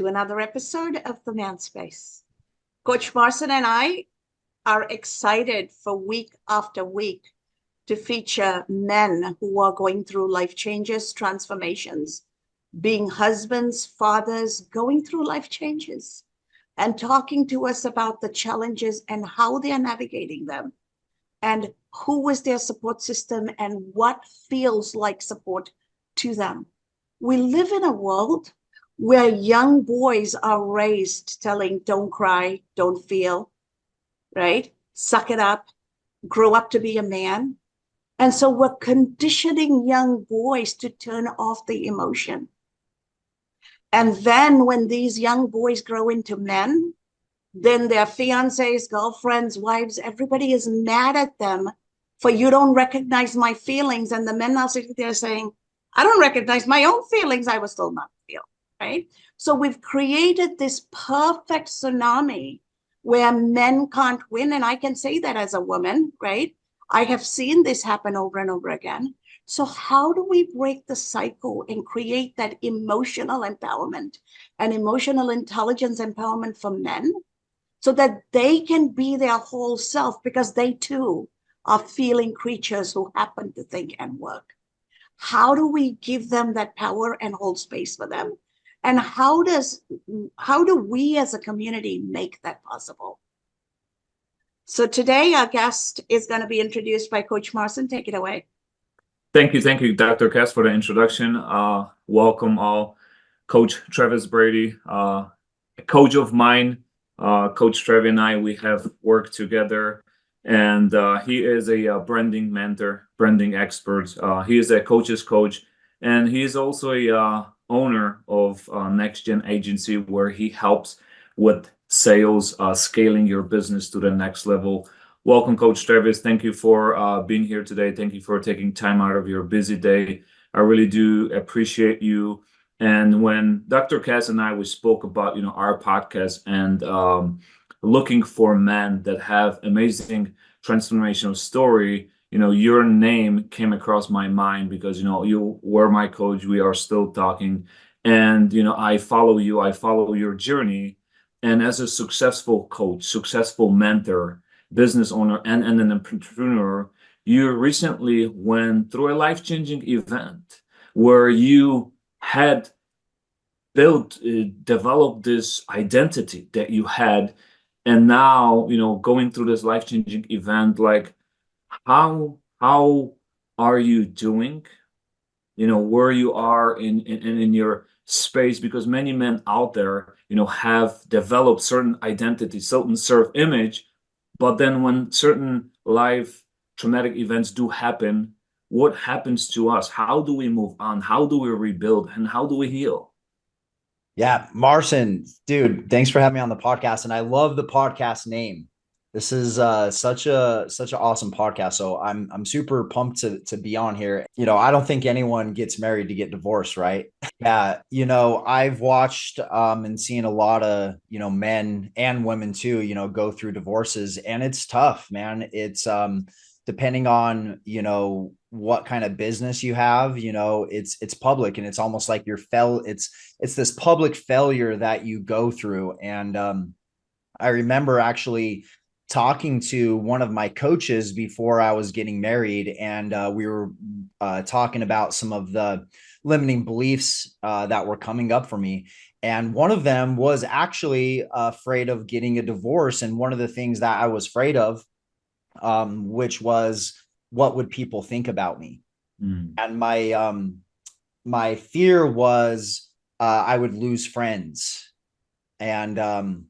to another episode of The Man Space. Coach Marson and I are excited for week after week to feature men who are going through life changes, transformations, being husbands, fathers, going through life changes, and talking to us about the challenges and how they are navigating them, and who is their support system and what feels like support to them. We live in a world where young boys are raised telling, don't cry, don't feel, right? Suck it up, grow up to be a man. And so we're conditioning young boys to turn off the emotion. And then when these young boys grow into men, then their fiancés, girlfriends, wives, everybody is mad at them for you don't recognize my feelings. And the men are sitting there saying, I don't recognize my own feelings. I was told not to feel, right? So we've created this perfect tsunami where men can't win. And I can say that as a woman, right? I have seen this happen over and over again. So how do we break the cycle and create that emotional empowerment and emotional intelligence empowerment for men so that they can be their whole self, because they too are feeling creatures who happen to think and work? How do we give them that power and hold space for them? And how do we as a community make that possible? So today our guest is going to be introduced by Coach Marson. Take it away. Thank you, Dr. Cass, for the introduction. Welcome all. Coach Travis Brady, a coach of mine. Coach Travis and I, we have worked together, and he is a branding mentor, branding expert. He is a coach's coach, and he is also a owner of Next Gen Agency, where he helps with sales, scaling your business to the next level. Welcome, Coach Travis. Thank you for being here today. Thank you for taking time out of your busy day. I really do appreciate you. And when Dr. Cass and I, we spoke about, our podcast and looking for men that have amazing transformational story, your name came across my mind because, you were my coach. We are still talking. And, I follow you. I follow your journey. And as a successful coach, successful mentor, business owner, and an entrepreneur, you recently went through a life-changing event where you had developed this identity that you had, and now, going through this life-changing event, like how are you doing, where you are in your space, because many men out there, have developed certain identity, certain self-image, but then when certain life traumatic events do happen, what happens to us? How do we move on? How do we rebuild? And how do we heal? Yeah, Marson, dude, thanks for having me on the podcast. And I love the podcast name. This is such an awesome podcast. So I'm super pumped to be on here. I don't think anyone gets married to get divorced, right? Yeah, I've watched and seen a lot of, men and women too, go through divorces, and it's tough, man. It's depending on, what kind of business you have, it's public, and it's almost like it's this public failure that you go through. And I remember actually talking to one of my coaches before I was getting married, and we were talking about some of the limiting beliefs that were coming up for me. And one of them was actually afraid of getting a divorce. And one of the things that I was afraid of, which was, what would people think about me? And my fear was I would lose friends. And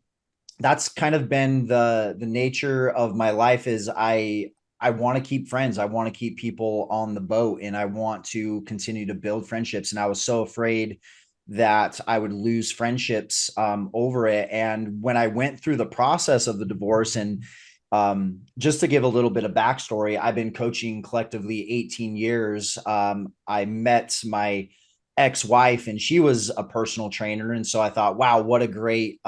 that's kind of been the nature of my life. Is I want to keep friends. I want to keep people on the boat, and I want to continue to build friendships. And I was so afraid that I would lose friendships over it. And when I went through the process of the divorce, and just to give a little bit of backstory, I've been coaching collectively 18 years. I met my ex-wife, and she was a personal trainer. And so I thought, wow, what a great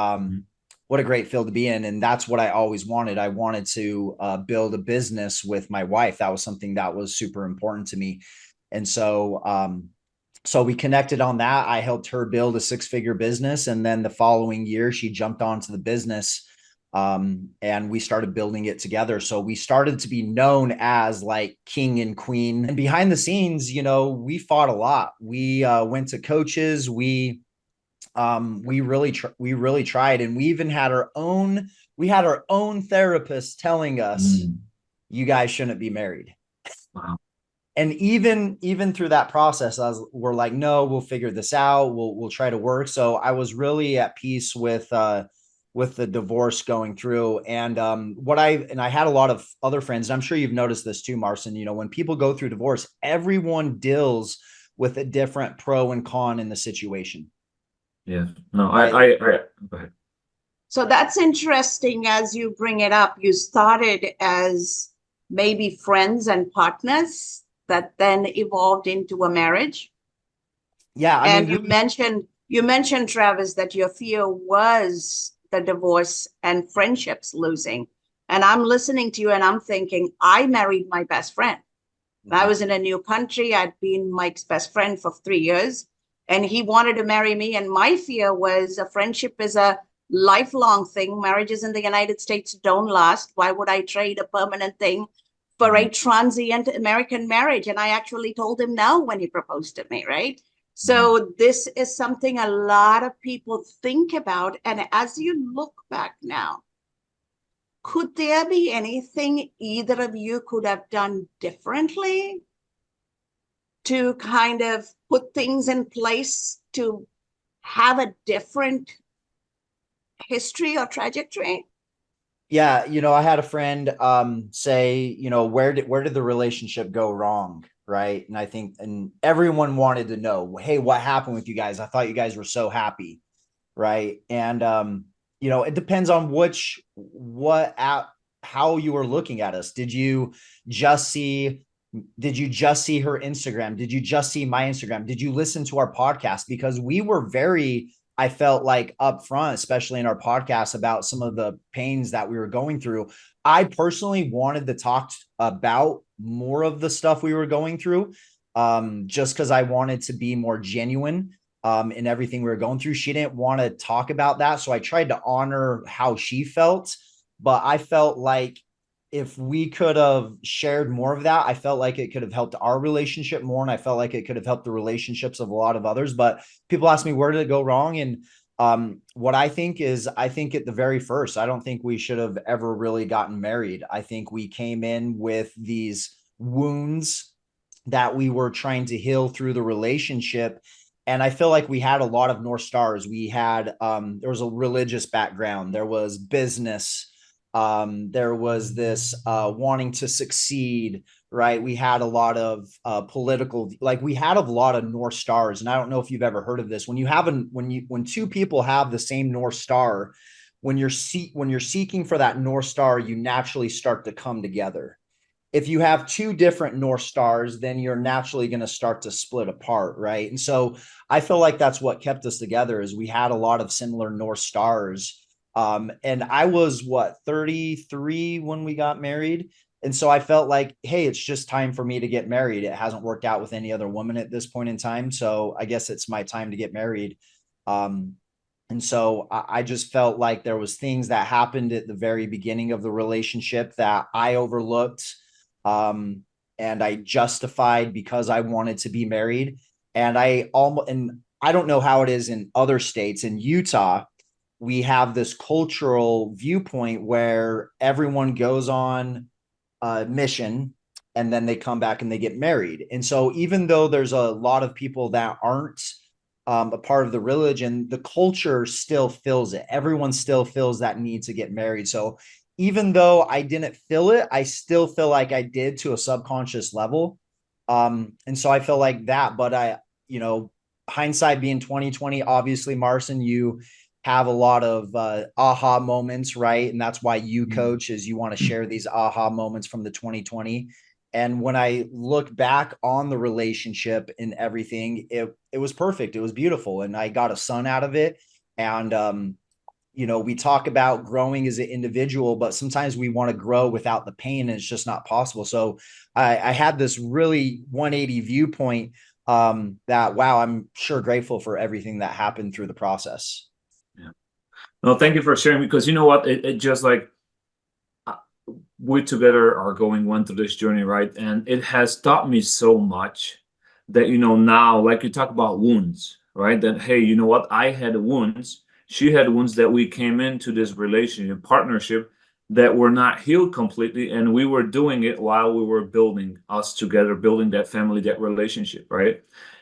field to be in. And that's what I always wanted. I wanted to build a business with my wife. That was something that was super important to me. And so So we connected on that. I helped her build a 6-figure business. And then the following year, she jumped onto the business, and we started building it together. So we started to be known as like king and queen. And behind the scenes, we fought a lot. We went to coaches. We really tried, and we even had our own therapist telling us, you guys shouldn't be married. Wow. And even through that process, we're like, no, we'll figure this out. We'll try to work. So I was really at peace with the divorce going through. And I had a lot of other friends, and I'm sure you've noticed this too, Marcin. When people go through divorce, everyone deals with a different pro and con in the situation. Yeah. No, Right. go ahead. So that's interesting as you bring it up. You started as maybe friends and partners that then evolved into a marriage. Yeah. And you mentioned, Travis, that your fear was the divorce and friendships losing. And I'm listening to you and I'm thinking, I married my best friend. I was in a new country. I'd been Mike's best friend for 3 years, and he wanted to marry me. And my fear was a friendship is a lifelong thing. Marriages in the United States don't last. Why would I trade a permanent thing for a transient American marriage? And I actually told him no when he proposed to me, right? So this is something a lot of people think about. And as you look back now, could there be anything either of you could have done differently to kind of put things in place to have a different history or trajectory? Yeah, I had a friend say, where did the relationship go wrong, right? And I think, and everyone wanted to know, hey, what happened with you guys? I thought you guys were so happy, right? And it depends on how you were looking at us. Just see did you just see her Instagram? Did you just see my Instagram? Did you listen to our podcast? Because we were I felt like upfront, especially in our podcast, about some of the pains that we were going through. I personally wanted to talk about more of the stuff we were going through, just because I wanted to be more genuine in everything we were going through. She didn't want to talk about that. So I tried to honor how she felt, but I felt like if we could have shared more of that, I felt like it could have helped our relationship more. And I felt like it could have helped the relationships of a lot of others. But people ask me, where did it go wrong? And what I think at the very first, I don't think we should have ever really gotten married. I think we came in with these wounds that we were trying to heal through the relationship. And I feel like we had a lot of North Stars. We had, there was a religious background, there was business, there was this wanting to succeed, right? We had a lot of political, like we had a lot of North Stars. And I don't know if you've ever heard of this. When two people have the same North Star, when you're seeking for that North Star, you naturally start to come together. If you have two different North Stars, then you're naturally going to start to split apart, right? And so I feel like that's what kept us together, is we had a lot of similar North Stars. And I was 33 when we got married. And so I felt like, hey, it's just time for me to get married. It hasn't worked out with any other woman at this point in time. So I guess it's my time to get married. And so I just felt like there was things that happened at the very beginning of the relationship that I overlooked, and I justified because I wanted to be married. And I don't know how it is in other states. In Utah, we have this cultural viewpoint where everyone goes on a mission and then they come back and they get married. And so even though there's a lot of people that aren't a part of the religion, the culture still feels it. Everyone still feels that need to get married. So even though I didn't feel it, I still feel like I did to a subconscious level. And so I feel like that, but hindsight being 2020, obviously, Marcin, you have a lot of aha moments, right? And that's why you coach, is you want to share these aha moments from the 2020. And when I look back on the relationship and everything, it was perfect. It was beautiful. And I got a son out of it. And we talk about growing as an individual, but sometimes we want to grow without the pain, and it's just not possible. So I had this really 180 viewpoint that, wow, I'm sure grateful for everything that happened through the process. Yeah. No, thank you for sharing, because you know what, it just like we together are going one through this journey, right? And it has taught me so much that, you know, now, like you talk about wounds, right? That, hey, you know what? I had wounds. She had wounds, that we came into this relationship, partnership, that were not healed completely. And we were doing it while we were building us together, building that family, that relationship, right?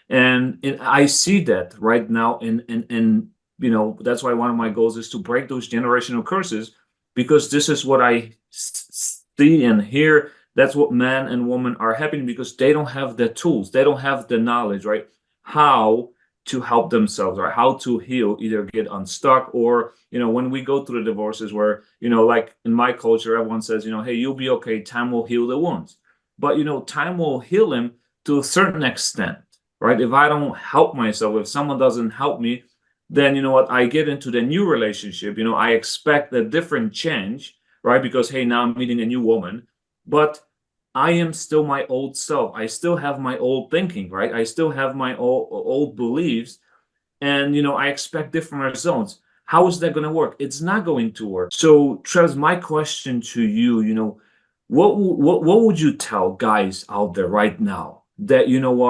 And I see that right now. And, you know, that's why one of my goals is to break those generational curses, because this is what I see and hear. That's what man and woman are happening, because they don't have the tools, they don't have the knowledge, right? How to help themselves, right? How to heal, either get unstuck, or, you know, when we go through the divorces where, you know, like in my culture, everyone says, you know, hey, you'll be okay, time will heal the wounds. But, you know, time will heal them to a certain extent, right? If I don't help myself, if someone doesn't help me, then, you know what, I get into the new relationship, you know, I expect a different change, right? Because, hey, now I'm meeting a new woman, but I am still my old self. I still have my old thinking, right? I still have my old beliefs. And, you know, I expect different results. How is that going to work? It's not going to work. So, Travis, my question to you, you know, what would you tell guys out there right now that, you know,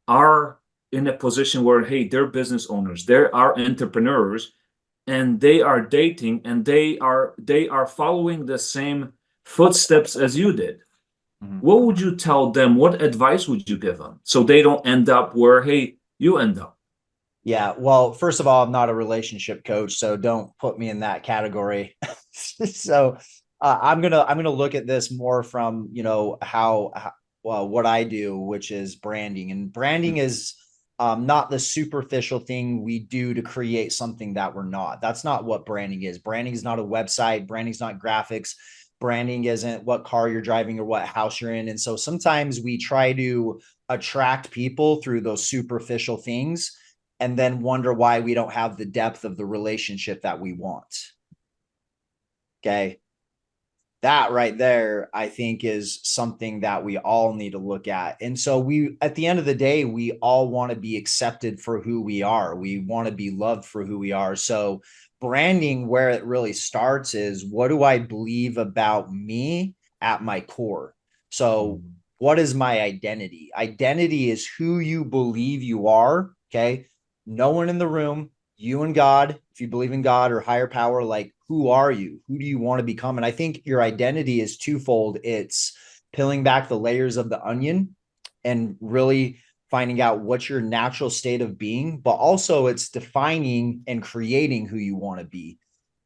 are in a position where, hey, they're business owners, they are entrepreneurs, and they are dating, and they are following the same footsteps as you did? Mhm. What would you tell them? What advice would you give them so they don't end up where, hey, you end up? Yeah. Well, first of all, I'm not a relationship coach, so don't put me in that category. So I'm gonna look at this more from, you know, how well, what I do, which is branding. And branding is not the superficial thing we do to create something that we're not. That's not what branding is. Branding is not a website. Branding is not graphics. Branding isn't what car you're driving or what house you're in. And so sometimes we try to attract people through those superficial things, and then wonder why we don't have the depth of the relationship that we want. Okay. That right there, I think, is something that we all need to look at. And so at the end of the day, we all want to be accepted for who we are. We want to be loved for who we are. So branding, where it really starts, is what do I believe about me at my core? So what is my identity? Identity is who you believe you are. Okay. No one in the room, you and God, if you believe in God or higher power, like, who are you? Who do you want to become? And I think your identity is twofold. It's peeling back the layers of the onion and really finding out what's your natural state of being, but also it's defining and creating who you want to be.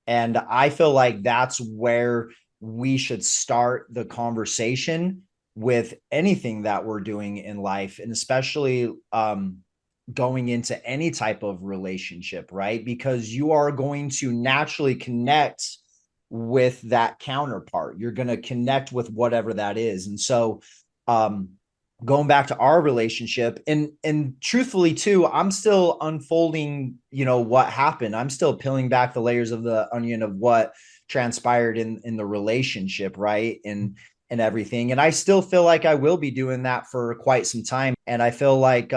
And I feel like that's where we should start the conversation with anything that we're doing in life, and especially going into any type of relationship, right? Because you are going to naturally connect with that counterpart. You're going to connect with whatever that is. And so, going back to our relationship, and truthfully too, I'm still unfolding, you know, what happened. I'm still peeling back the layers of the onion of what transpired in the relationship, right? And everything. And I still feel like I will be doing that for quite some time. And I feel like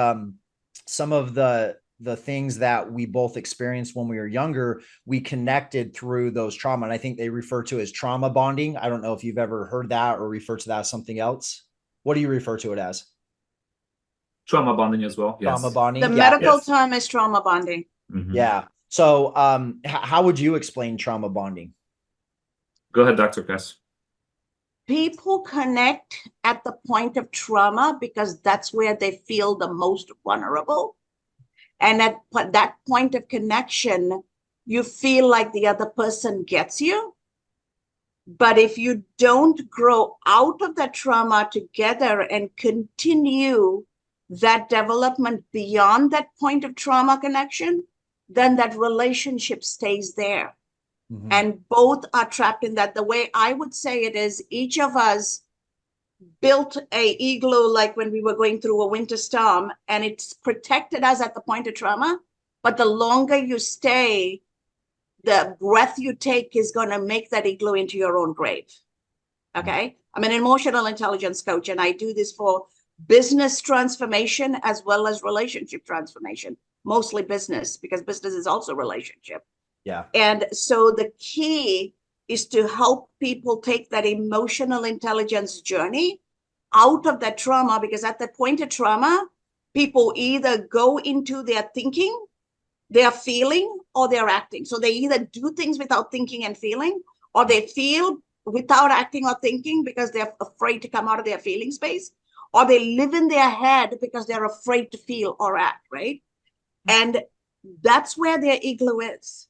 some of the things that we both experienced when we were younger, we connected through those trauma. And I think they refer to as trauma bonding. I don't know if you've ever heard that or refer to that as something else. What do you refer to it as? Trauma bonding as well. Trauma Yes. bonding. The Yeah. medical Yes. term is trauma bonding. Mhm. Yeah. So how would you explain trauma bonding? Go ahead, Dr. Cass. People connect at the point of trauma because that's where they feel the most vulnerable. And at that point of connection, you feel like the other person gets you. But if you don't grow out of that trauma together and continue that development beyond that point of trauma connection, then that relationship stays there. Mm-hmm. And both are trapped in that. The way I would say it is, each of us built a igloo like when we were going through a winter storm, and it's protected us at the point of trauma. But the longer you stay, the breath you take is going to make that igloo into your own grave. Okay. I'm an emotional intelligence coach, and I do this for business transformation as well as relationship transformation, mostly business, because business is also relationship. Yeah. And so the key is to help people take that emotional intelligence journey out of that trauma, because at that point of trauma, people either go into their thinking, their feeling, or their acting. So they either do things without thinking and feeling, or they feel without acting or thinking because they're afraid to come out of their feeling space, or they live in their head because they're afraid to feel or act, right? And that's where their igloo is.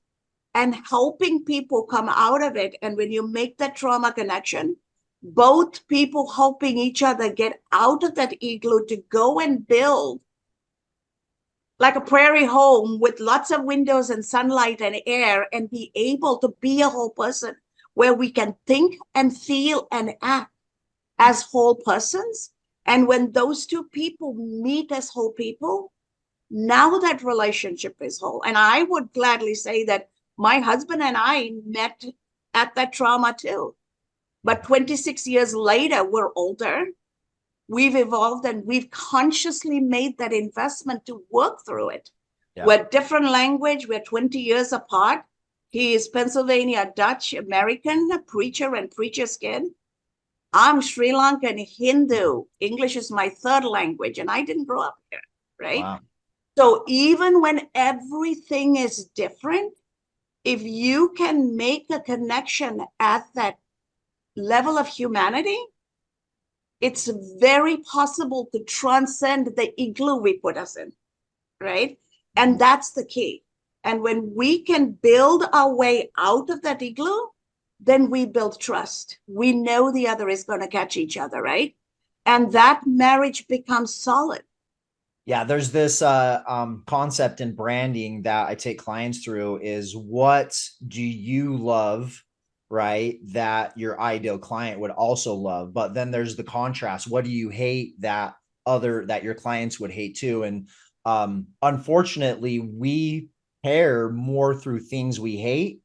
And helping people come out of it. And when you make that trauma connection, both people helping each other get out of that igloo to go and build like a prairie home with lots of windows and sunlight and air, and be able to be a whole person where we can think and feel and act as whole persons. And when those two people meet as whole people, now that relationship is whole. And I would gladly say that my husband and I met at that trauma too. But 26 years later, we're older. We've evolved and we've consciously made that investment to work through it. Yeah. We're different language. We're 20 years apart. He is Pennsylvania Dutch American preacher and preacher's kid. I'm Sri Lankan Hindu. English is my third language, and I didn't grow up here, right? Wow. So even when everything is different, if you can make a connection at that level of humanity, it's very possible to transcend the igloo we put us in, right? And that's the key. And when we can build our way out of that igloo, then we build trust. We know the other is going to catch each other, right? And that marriage becomes solid. Yeah, there's this concept in branding that I take clients through is, what do you love, right, that your ideal client would also love? But then there's the contrast. What do you hate that your clients would hate too? And unfortunately, we pair more through things we hate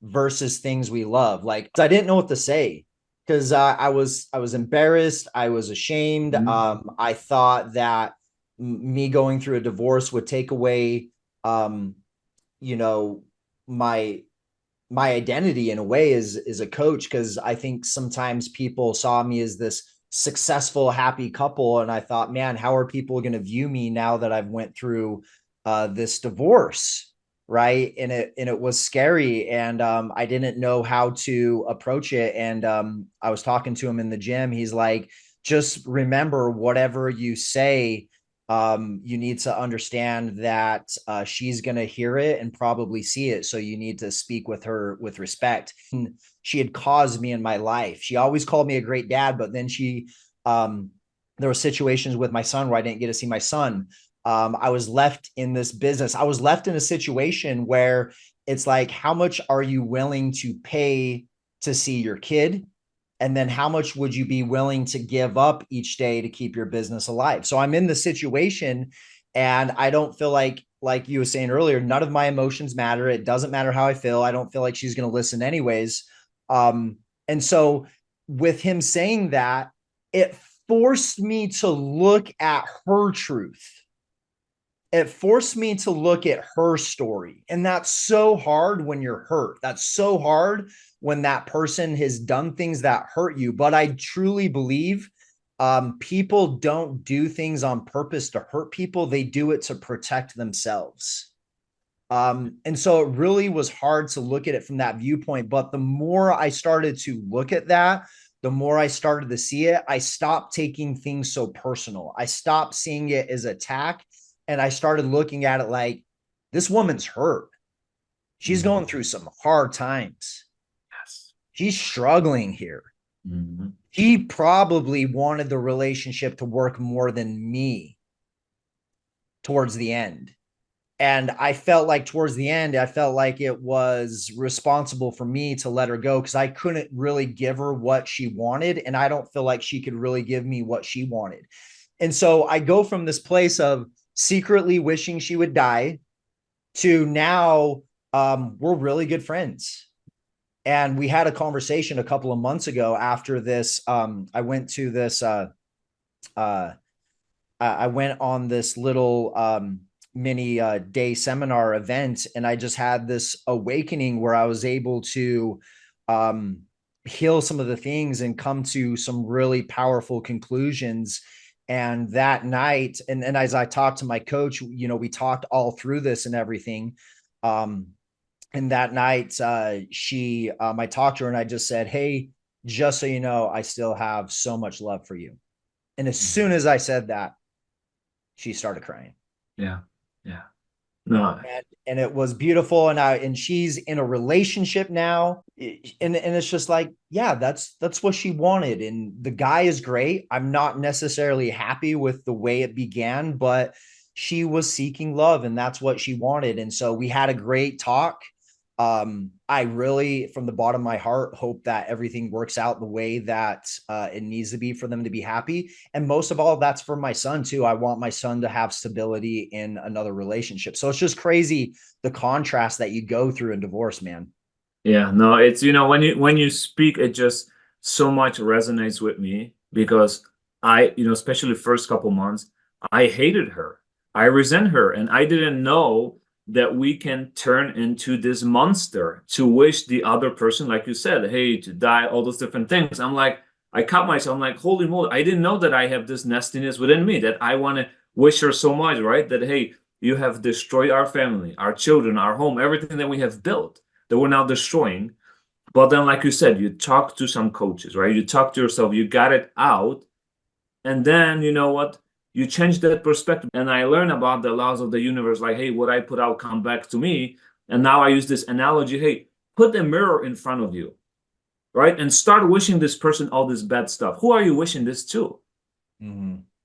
versus things we love. Like, I didn't know what to say, because I was embarrassed. I was ashamed. I thought that me going through a divorce would take away, you know, my identity in a way as a coach. Cause I think sometimes people saw me as this successful, happy couple. And I thought, man, how are people going to view me now that I've went through this divorce? Right. And it was scary. And I didn't know how to approach it. And I was talking to him in the gym. He's like, just remember, whatever you say, you need to understand that she's going to hear it and probably see it. So you need to speak with her with respect. And she had caused me in my life. She always called me a great dad, but then there were situations with my son where I didn't get to see my son. I was left in this business. I was left in a situation where it's like, how much are you willing to pay to see your kid? And then how much would you be willing to give up each day to keep your business alive? So I'm in the situation, and I don't feel like you were saying earlier, none of my emotions matter. It doesn't matter how I feel. I don't feel like she's going to listen anyways. And so with him saying that, it forced me to look at her truth. It forced me to look at her story. And that's so hard when you're hurt. That's so hard when that person has done things that hurt you. But I truly believe people don't do things on purpose to hurt people. They do it to protect themselves. And so it really was hard to look at it from that viewpoint. But the more I started to look at that, the more I started to see it, I stopped taking things so personal. I stopped seeing it as attack. And I started looking at it like, this woman's hurt. She's going through some hard times. Yes. She's struggling here. Mm-hmm. She probably wanted the relationship to work more than me towards the end. And I felt like towards the end, I felt like it was responsible for me to let her go, because I couldn't really give her what she wanted. And I don't feel like she could really give me what she wanted. And so I go from this place of secretly wishing she would die to now we're really good friends. And we had a conversation a couple of months ago after this. I went to this I went on this little mini day seminar event, and I just had this awakening where I was able to heal some of the things and come to some really powerful conclusions. And that night, and as I talked to my coach, you know, we talked all through this and everything. And that night, I talked to her and I just said, "Hey, just so you know, I still have so much love for you." And as soon as I said that, she started crying. Yeah. Yeah. No. And it was beautiful. And she's in a relationship now. And it's just like, yeah, that's what she wanted. And the guy is great. I'm not necessarily happy with the way it began, but she was seeking love and that's what she wanted. And so we had a great talk. I really, from the bottom of my heart, hope that everything works out the way that it needs to be for them to be happy. And most of all, that's for my son too. I want my son to have stability in another relationship. So it's just crazy the contrast that you go through in divorce, man. Yeah, no, it's, you know, when you speak, it just so much resonates with me because I, you know, especially first couple months, I hated her. I resent her, and I didn't know that we can turn into this monster to wish the other person, like you said, hey, to die, all those different things. I'm like, I caught myself, I'm like, holy moly, I didn't know that I have this nastiness within me, that I want to wish her so much, right? That, hey, you have destroyed our family, our children, our home, everything that we have built that we're now destroying. But then, like you said, you talk to some coaches, right? You talk to yourself, you got it out. And then, you know what? You change that perspective. And I learned about the laws of the universe, like, hey, what I put out come back to me. And now I use this analogy, hey, put a mirror in front of you, right? And start wishing this person all this bad stuff. Who are you wishing this to?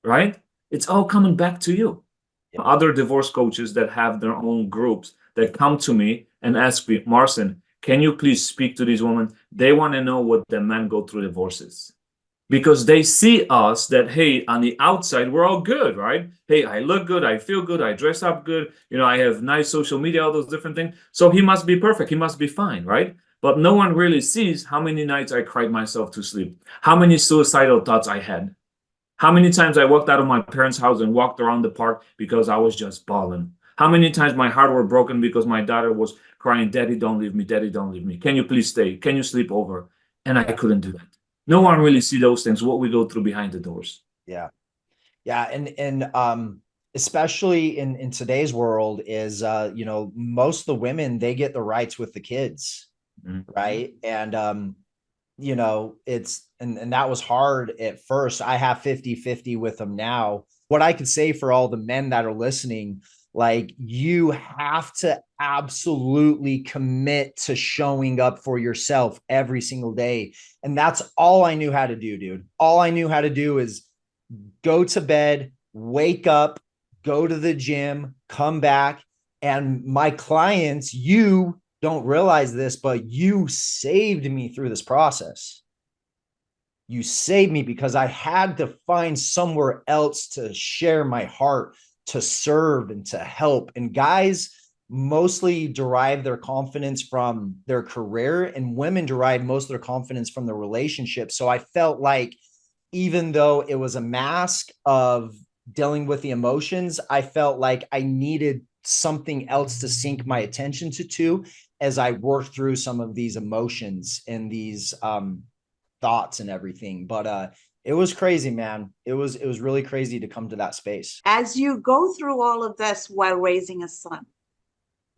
Right? It's all coming back to you. Yeah. Other divorce coaches that have their own groups that come to me and ask me, Marcin, can you please speak to these women? They want to know what the men go through divorces. Because they see us that, hey, on the outside, we're all good, right? Hey, I look good, I feel good, I dress up good, you know, I have nice social media, all those different things. So he must be perfect, he must be fine, right? But no one really sees how many nights I cried myself to sleep, how many suicidal thoughts I had, how many times I walked out of my parents' house and walked around the park because I was just bawling. How many times my heart were broken because my daughter was crying, Daddy, don't leave me, Daddy, don't leave me. Can you please stay? Can you sleep over? And I couldn't do that. No one really see those things, what we go through behind the doors. Yeah. Yeah. And especially in today's world is, you know, most of the women, they get the rights with the kids. Right. And, you know, and that was hard at first. I have 50-50 with them now. What I could say for all the men that are listening, like, you have to absolutely commit to showing up for yourself every single day. And that's all I knew how to do, dude. All I knew how to do is go to bed, wake up, go to the gym, come back. And my clients, you don't realize this, but you saved me through this process. You saved me because I had to find somewhere else to share my heart, to serve and to help. And guys mostly derive their confidence from their career, and women derive most of their confidence from their relationship. So I felt like, even though it was a mask of dealing with the emotions, I felt like I needed something else to sink my attention to as I worked through some of these emotions and these thoughts and everything. But it was crazy, man. It was really crazy to come to that space. As you go through all of this while raising a son,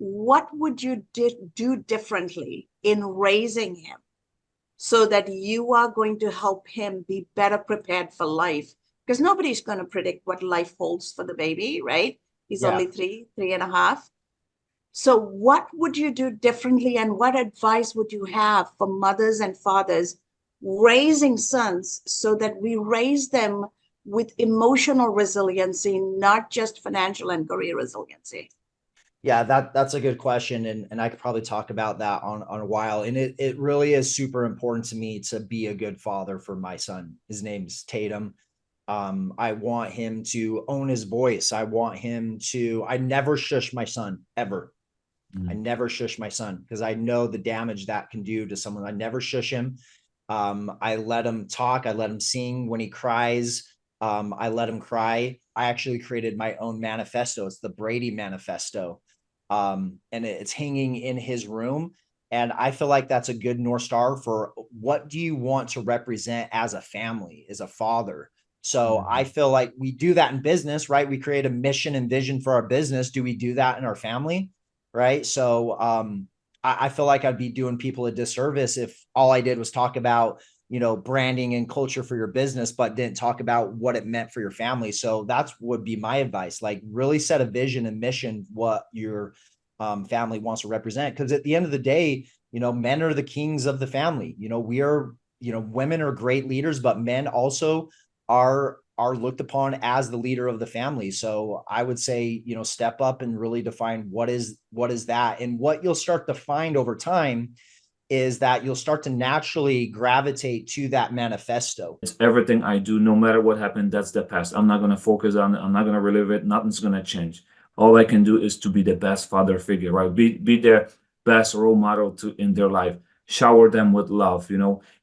what would you do differently in raising him so that you are going to help him be better prepared for life? Because nobody's going to predict what life holds for the baby, right? He's only 3.5. So what would you do differently, and what advice would you have for mothers and fathers raising sons so that we raise them with emotional resiliency, not just financial and career resiliency? Yeah, that's a good question. And I could probably talk about that on a while. And it really is super important to me to be a good father for my son. His name's Tatum. I want him to own his voice. I never shush my son ever. I never shush my son because I know the damage that can do to someone. I never shush him. I let him talk. I let him sing when he cries. I let him cry. I actually created my own manifesto. It's the Brady Manifesto. And it's hanging in his room. And I feel like that's a good North Star for what do you want to represent as a family, as a father. So I feel like we do that in business, right? We create a mission and vision for our business. Do we do that in our family? Right. So I feel like I'd be doing people a disservice if all I did was talk about, branding and culture for your business, but didn't talk about what it meant for your family. So that's would be my advice. Like really set a vision and mission, what your family wants to represent. Because at the end of the day, men are the kings of the family. We are, women are great leaders, but men also are looked upon as the leader of the family. So I would say, step up and really define what is that. And what you'll start to find over time is that you'll start to naturally gravitate to that manifesto. It's everything I do, no matter what happened, that's the past. I'm not going to focus on it. I'm not going to relive it. Nothing's going to change. All I can do is to be the best father figure, right? Be their best role model in their life. Shower them with love,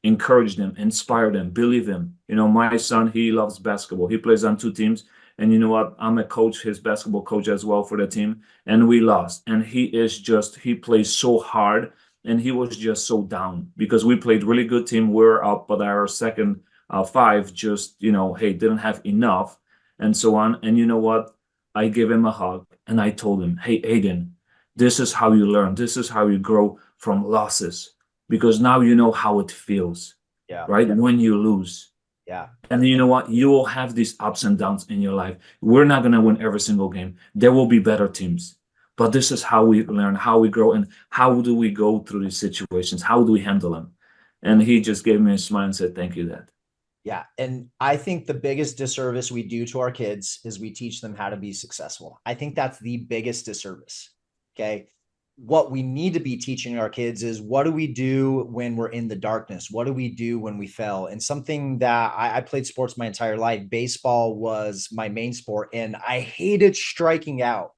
encourage them, inspire them, believe them. My son, he loves basketball. He plays on 2 teams. And you know what? I'm a coach, his basketball coach as well for the team. And we lost. And he plays so hard. And he was just so down because we played really good team. We're up, but our second 5 just, hey, didn't have enough and so on. And you know what? I gave him a hug and I told him, hey, Aiden, this is how you learn. This is how you grow from losses because now you know how it feels, right? When you lose. Yeah. And you know what? You will have these ups and downs in your life. We're not going to win every single game. There will be better teams. But this is how we learn, how we grow, and how do we go through these situations? How do we handle them? And he just gave me a smile and said, thank you, Dad. Yeah. And I think the biggest disservice we do to our kids is we teach them how to be successful. I think that's the biggest disservice. Okay. What we need to be teaching our kids is what do we do when we're in the darkness? What do we do when we fail? And something that I played sports my entire life. Baseball was my main sport and I hated striking out.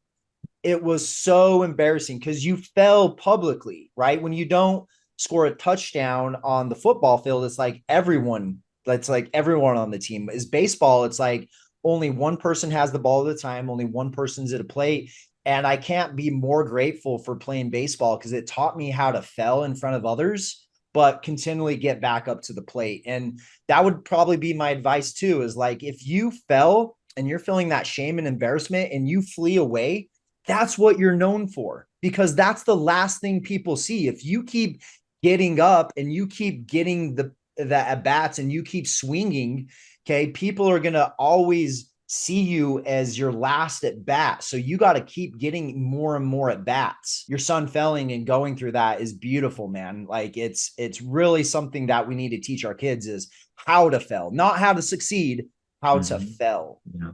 It was so embarrassing because you fell publicly, right? When you don't score a touchdown on the football field, it's like everyone on the team. Is baseball, it's like only one person has the ball at a time, only one person's at a plate. And I can't be more grateful for playing baseball because it taught me how to fail in front of others, but continually get back up to the plate. And that would probably be my advice too, is like, if you fell and you're feeling that shame and embarrassment and you flee away, that's what you're known for, because that's the last thing people see. If you keep getting up and you keep getting the at bats and you keep swinging, okay, people are going to always see you as your last at bat. So you got to keep getting more and more at bats. Your son felling and going through that is beautiful, man. Like it's really something that we need to teach our kids is how to fail, not how to succeed, how to fail. Yeah.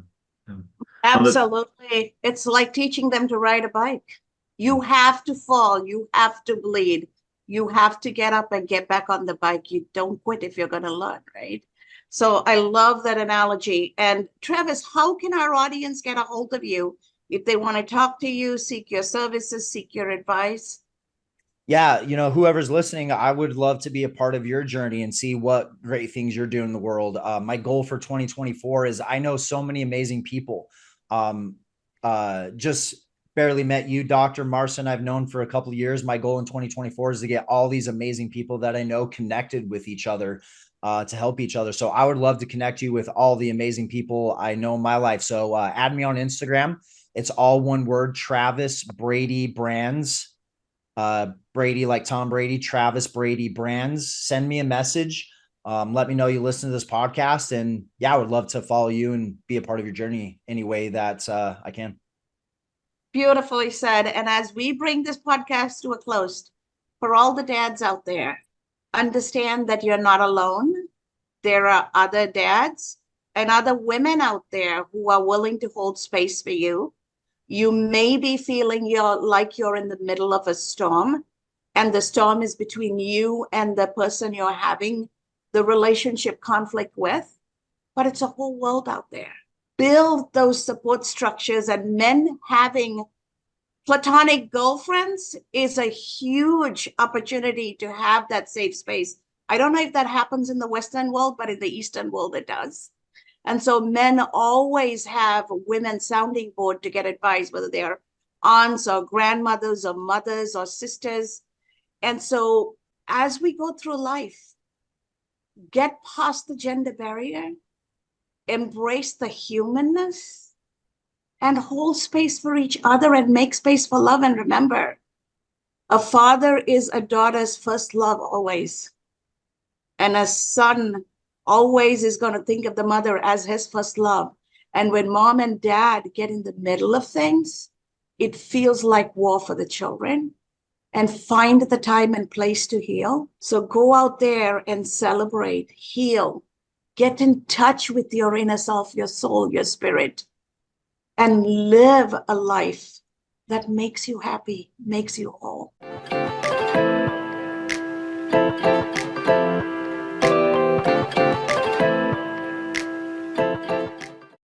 Absolutely. It's like teaching them to ride a bike. You have to fall. You have to bleed. You have to get up and get back on the bike. You don't quit if you're going to learn, right? So I love that analogy. And Travis, how can our audience get a hold of you if they want to talk to you, seek your services, seek your advice? Yeah, whoever's listening, I would love to be a part of your journey and see what great things you're doing in the world. My goal for 2024 is I know so many amazing people. Just barely met you, Dr. Marson. I've known for a couple of years. My goal in 2024 is to get all these amazing people that I know connected with each other to help each other. So I would love to connect you with all the amazing people I know in my life. So add me on Instagram. It's all one word, Travis Brady Brands. Brady like Tom Brady, Travis Brady Brands. Send me a message. Let me know you listen to this podcast, and I would love to follow you and be a part of your journey any way that I can. Beautifully said. And as we bring this podcast to a close, for all the dads out there, understand that you're not alone. There are other dads and other women out there who are willing to hold space for you. You may be feeling you're in the middle of a storm, and the storm is between you and the person you're having the relationship conflict with, but it's a whole world out there. Build those support structures, and men having platonic girlfriends is a huge opportunity to have that safe space. I don't know if that happens in the Western world, but in the Eastern world, it does. And so men always have a women sounding board to get advice, whether they are aunts or grandmothers or mothers or sisters. And so as we go through life, get past the gender barrier, embrace the humanness, and hold space for each other and make space for love. And remember, a father is a daughter's first love always. And a son always is going to think of the mother as his first love. And when mom and dad get in the middle of things, it feels like war for the children. And find the time and place to heal. So go out there and celebrate, heal, get in touch with your inner self, your soul, your spirit, and live a life that makes you happy, makes you whole.